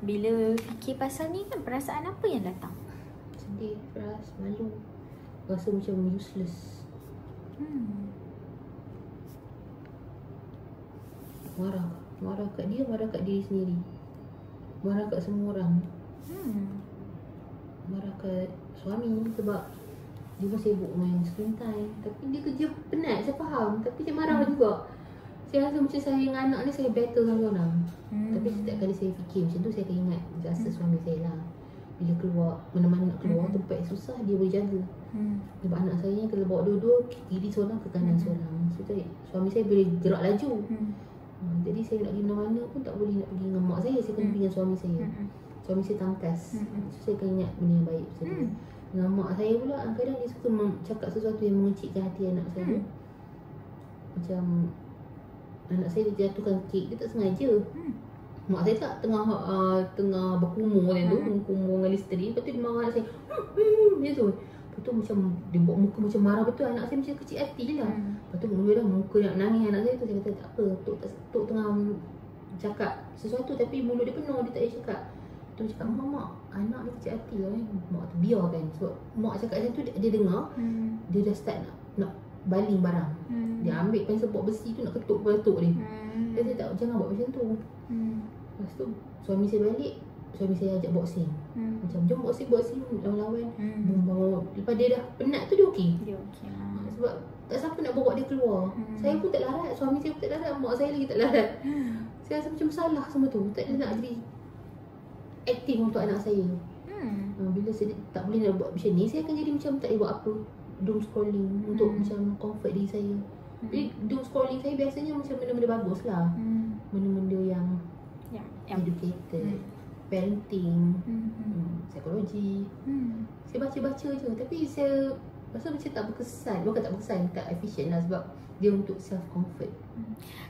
Bila fikir pasal ni kan, perasaan apa yang datang? Sedih, frust, malu. Rasa macam useless. Marah kat dia, marah kat diri sendiri. Marah kat semua orang. Marah kat suami sebab dia pun sibuk main screen time. Tapi dia kerja penat, saya faham. Tapi dia marah juga. Saya rasa macam saya dengan anak ni, saya battle dengan orang. Tapi setiap kali saya fikir macam tu, saya akan ingat jasa suami saya lah. Bila keluar, mana-mana nak keluar, tempat yang susah, dia boleh jaga. Sebab anak saya ni kalau bawa dua-dua, kiri seorang ke kanan seorang. So suami saya boleh gerak laju. Jadi saya nak pergi mana-mana pun tak boleh nak pergi dengan mak saya kena pergi dengan suami saya. Suami saya tangkas. So saya akan ingat benda yang baik pasal dia. Dengan mak saya pula, kadang dia suka cakap sesuatu yang mengecikkan hati anak saya. Macam anak saya dia jatuhkan kek, dia tak sengaja. Mak saya tak tengah berkumur tu, berkumur dengan isteri. Lepas tu dia marah anak saya. Dia tu. Lepas tu macam dia buat muka macam marah betul. Anak saya macam kecil hati je lah. Lepas tu mula dah muka nak nangis anak saya tu. Saya kata tak apa, Tok tengah cakap sesuatu tapi mulut dia penuh, dia tak payah cakap. Tu cakap, mak anak dia kecil hati lah. Mak tu biarkan. Sebab mak cakap macam tu, dia dengar. Dia dah start nak baling barang. Dia ambil pensel buat besi tu nak ketuk kepala tok dia. Dia tak, jangan buat macam tu. Lepas tu suami saya balik, suami saya ajak boxing. Macam jom boxing lawan-lawan. Lepas dia dah penat tu dia okey. Sebab tak siapa nak bawa dia keluar. Saya pun tak larat, suami saya pun tak larat, mak saya lagi tak larat. Saya rasa macam salah semua tu. Tak ada nak jadi aktif untuk anak saya. Bila saya tak boleh nak buat macam ni, saya akan jadi macam tak boleh buat apa. Doom scrolling untuk macam comfort diri saya. Jadi doom scrolling saya biasanya macam benda-benda bagus lah. Benda-benda yang educated, parenting, psikologi. Saya baca-baca je. Tapi saya rasa macam tak berkesan. Bukan tak berkesan, tak efisien lah. Sebab dia untuk self-comfort.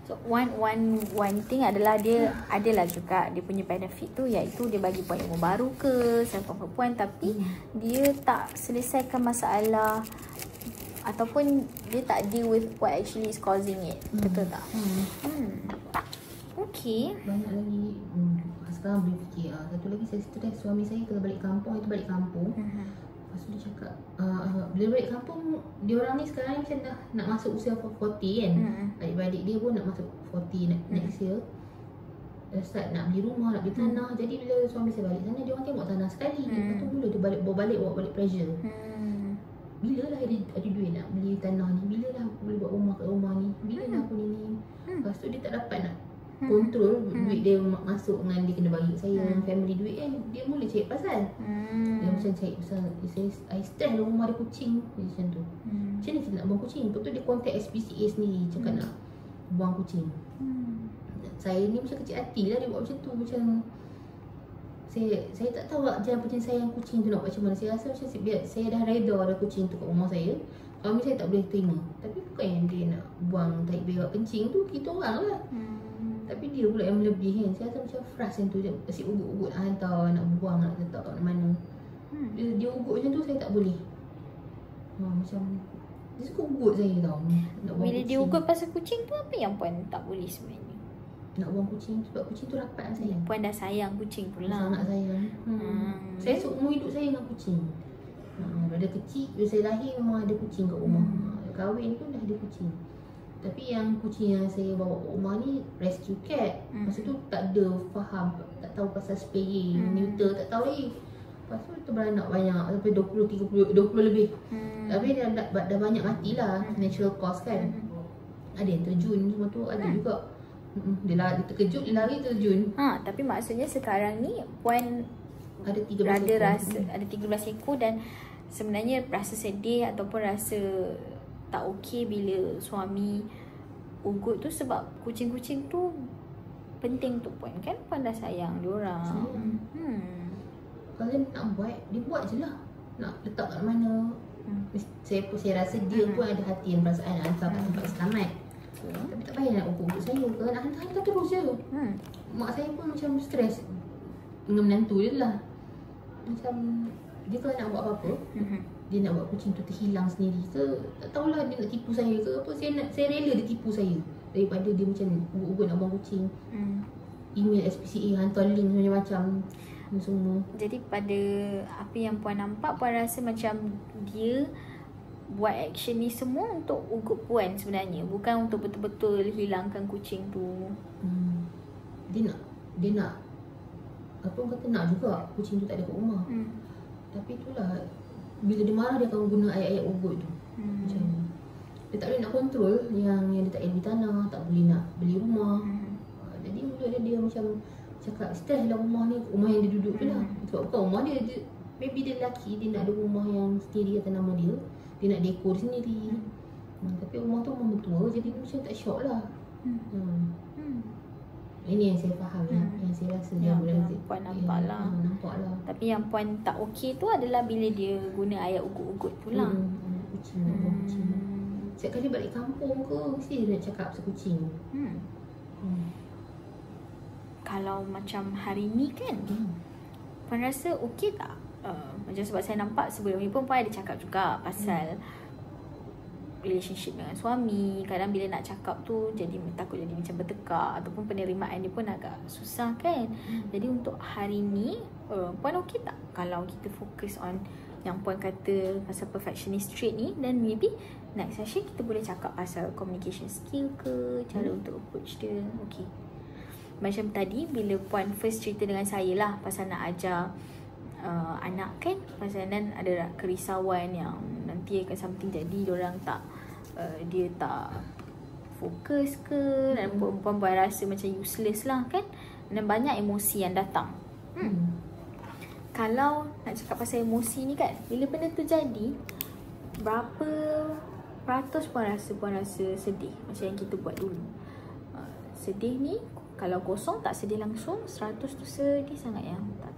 So one thing adalah dia adalah juga dia punya benefit tu, iaitu dia bagi puan ilmu baru ke, self-comfort puan. Tapi dia tak selesaikan masalah ataupun dia tak deal with what actually is causing it. Betul tak? Okay. Banyak lagi. Sekarang boleh fikir. Satu lagi saya stres. Suami saya kalau balik kampung, itu balik kampung. Lepas tu dia cakap, bila balik kampung, dia orang ni sekarang macam dah nak masuk usia 40 kan. Adik-beradik dia pun nak masuk 40 next year. Dah start nak beli rumah, nak beli tanah. Jadi bila suami saya balik sana, dia orang tengok tanah sekali. Lepas tu mula dia bawa balik pressure. Bila lah ada duit nak beli tanah ni? Bila lah aku boleh buat rumah kat rumah ni? Bila lah aku ni? Lepas tu dia tak dapat nak kontrol duit dia masuk dengan dia kena bagi saya family duit kan. Dia mula cari pasal. Dia macam cari pasal. I stress lah rumah ada kucing. Dia macam tu. Macam ni kita nak buang kucing? Lepas tu dia contact SPCA sendiri. Cakap nak buang kucing. Saya ni macam kecil hati lah dia buat macam tu. Macam saya tak tahu lah jalan penyelesaian sayang kucing tu nak buat macam mana. Saya rasa macam saya dah reda ada kucing tu kat rumah saya. Suami saya tak boleh terima. Tapi bukan yang dia nak buang tahi berak kencing tu, kita orang lah. Tapi dia pula yang melebih kan. Saya rasa macam frust yang tu. Dia asyik ugut-ugut nak hantar, nak buang, nak letak kat mana. Dia ugut macam tu saya tak boleh. Macam dia suka ugut saya tau. Nak buang Bila kucing. dia ugut pasal kucing tu, apa yang puan tak boleh sebenarnya? Nak buang kucing sebab kucing tu rapat dengan saya. Puan dah sayang kucing pula. Sangat sayang. Saya seumur hidup saya dengan kucing. Pada kecil, bila saya lahir memang ada kucing kat rumah. Kahwin pun dah ada kucing. Tapi yang kucing yang saya bawa ke rumah ni rescue cat. Masa tu tak ada faham, tak tahu pasal spaying, neuter, tak tahu lagi. Lepas tu kita beranak banyak, sampai 20 lebih. Tapi dah banyak matilah, natural cause kan. Ada yang terjun semua tu, ada juga. Dia terkejut, dia lari terjun. Tapi maksudnya sekarang ni puan ada 13 ada ekor. rasa ada 13 ekor dan sebenarnya rasa sedih ataupun rasa tak okey bila suami ugut tu, sebab kucing-kucing tu penting tu puan kan. Puan dah sayang diorang. Kalau nak buat, dia buat je lah. Nak letak kat mana. Saya rasa dia pun ada hati dan perasaan nak hantar kat tempat selamat. Tapi tak payah nak ugut-ugut saya. Kalau nak hantar terus je. Mak saya pun macam stres dengan menantu dia lah. Macam dia kalau nak buat apa-apa, dia nak buat kucing tu terhilang sendiri ke, tak tahulah dia nak tipu saya ke apa. Saya rela dia tipu saya daripada dia macam ugut-ugut nak buang kucing. email SPCA, hantar link macam-macam semua. Jadi pada apa yang Puan nampak, Puan rasa macam dia buat action ni semua untuk ugut Puan sebenarnya, bukan untuk betul-betul hilangkan kucing tu. Dia nak apa orang kata, nak juga kucing tu tak ada kat rumah. Tapi itulah, bila dia marah dia akan guna ayat-ayat ugut tu. Macam ni. Dia tak boleh nak kontrol yang dia tak boleh beli tanah, tak boleh nak beli rumah. Jadi mulut dia macam cakap, stres lah rumah ni, rumah yang dia duduk tu lah. Sebab bukan rumah dia, maybe dia lelaki, dia nak ada rumah yang sendiri atas nama dia, dia nak dekor sendiri. Tapi rumah tu rumah mentua, jadi dia macam tak syok lah. Ini yang saya faham lah, yang saya rasa dia boleh Puan nampak lah. Nampak lah. Tapi yang Puan tak okey tu adalah bila dia guna ayat ugut-ugut tu lah. Kucing, kucing. Setiap kali balik kampung ke, mesti dia nak cakap pasal kucing. Kalau macam hari ni kan, Puan rasa okey tak? Macam sebab saya nampak sebelum ni pun Puan ada cakap juga pasal relationship dengan suami. Kadang bila nak cakap tu jadi takut jadi macam bertekak, ataupun penerimaan dia pun agak susah kan. Jadi untuk hari ni Puan okey tak kalau kita fokus on yang Puan kata pasal perfectionist trait ni, dan maybe next session kita boleh cakap pasal communication skill ke, cara untuk approach dia. Okey. Macam tadi bila Puan first cerita dengan saya lah pasal nak ajar anak kan, pasal dan ada kerisauan yang nanti akan something jadi diorang tak dia tak fokus ke, dan Puan rasa macam useless lah kan, dan banyak emosi yang datang. Kalau nak cakap pasal emosi ni kan, bila benda tu jadi, berapa peratus Puan rasa sedih macam yang kita buat dulu? Sedih ni kalau kosong tak sedih langsung, 100 tu sedih sangat yang tak